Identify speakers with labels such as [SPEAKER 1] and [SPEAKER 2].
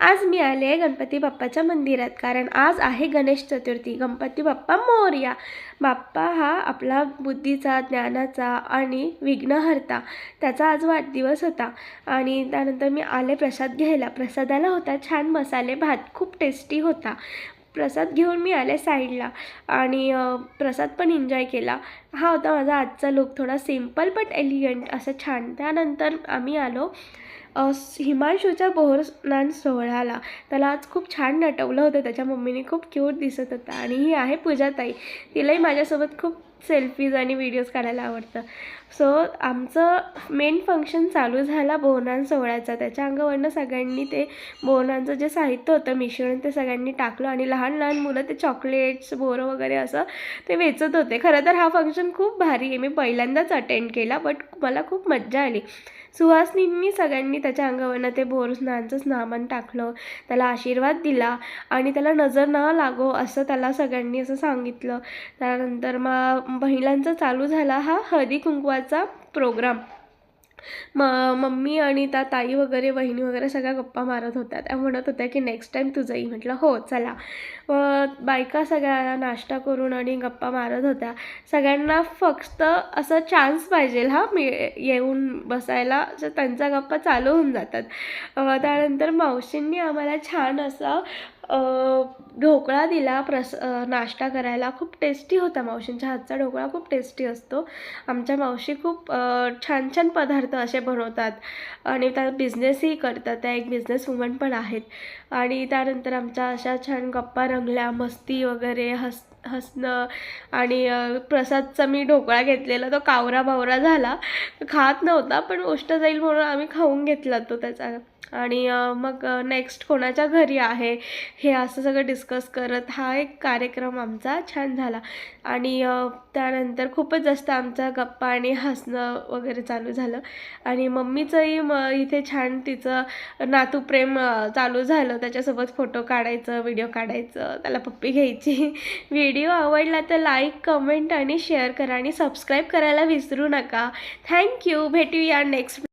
[SPEAKER 1] आज मी आले गणपती बाप्पाच्या मंदिरात, कारण आज आहे गणेश चतुर्थी. गणपती बाप्पा मोरया. बाप्पा हा आपला बुद्धीचा, ज्ञानाचा आणि विघ्नहर्ता, त्याचा आज वाढदिवस होता. आणि त्यानंतर मी आले प्रसाद घ्यायला. प्रसादाला होता छान मसाले भात, खूप टेस्टी होता. प्रसाद घेऊन मी आले साईडला आणि प्रसाद पण एन्जॉय केला. हा होता माझा आजचा लुक, थोडा सिम्पल बट एलिगंट असं छान. त्यानंतर आम्ही आलो हिमांशूच्या बोरस्नान सोहळ्याला. त्याला आज खूप छान नटवलं होतं, त्याच्या मम्मीने खूप क्यूट दिसत होता. आणि ही आहे पूजाताई, तिलाही माझ्यासोबत खूप सेल्फीज आणि व्हिडिओज काढायला आवडतं. सो आमचं मेन फंक्शन चालू झाला बोरनान सोहळ्याचा. त्याच्या अंगावरनं सगळ्यांनी ते बोरनांचं जे साहित्य होतं मिश्रण ते सगळ्यांनी टाकलं आणि लहान लहान मुलं ते चॉकलेट्स बोरं वगैरे असं ते वेचत होते. खरं तर हा फंक्शन खूप भारी आहे, मी पहिल्यांदाच अटेंड केला, बट मला खूप मज्जा आली. सुहासनींनी सगळ्यांनी त्याच्या अंगावरनं ते बोरस्नानचं स्नान टाकलं, त्याला आशीर्वाद दिला आणि त्याला नजर न लागो असं त्याला सगळ्यांनी असं सांगितलं. त्यानंतर मग महिलांचा चालू झाला हा हळदी कुंकवाचा प्रोग्राम. मम्मी आणि त्या ताई वगैरे बहिणी वगैरे सगळ्या गप्पा मारत होत्या. त्या म्हणत होत्या की नेक्स्ट टाईम तू जाई. म्हटलं हो चला. बायका सगळ्या नाश्ता करून आणि गप्पा मारत होत्या. सगळ्यांना फक्त असं चान्स पाहिजे हा येऊन बसायला, तर त्यांच्या गप्पा चालू होऊन जातात. त्यानंतर मावशींनी आम्हाला छान असा ढोकळा दिला नाश्ता करायला. खूप टेस्टी होता. मावशींच्या हातचा ढोकळा खूप टेस्टी असतो. आमच्या मावशी खूप छान छान पदार्थ असे बनवतात आणि त्या बिझनेसही करतात. त्या एक बिझनेस वुमन पण आहेत. आणि त्यानंतर आमच्या अशा छान गप्पा रंगल्या, मस्ती वगैरे, हसणं. आणि प्रसादचा मी ढोकळा घेतलेला, तो कावरा बावरा झाला, खात नव्हता, पण गोष्ट जाईल म्हणून आम्ही खाऊन घेतला तो त्याचा. आणि मग नेक्स्ट कोणाच्या घरी आहे हे असं सगळं डिस्कस करत हा एक कार्यक्रम आमचा छान झाला. आणि त्यानंतर खूपच जास्त आमचा गप्पा आणि हसणं वगैरे चालू झालं. आणि मम्मीचंही इथे छान तिचं नातूप्रेम चालू झालं. त्याच्यासोबत फोटो काढायचं, व्हिडिओ काढायचं, त्याला पप्पी घ्यायची. व्हिडिओ आवडला तर लाईक, कमेंट आणि शेअर करा आणि सबस्क्राईब करायला विसरू नका. थँक्यू. भेटूया नेक्स्ट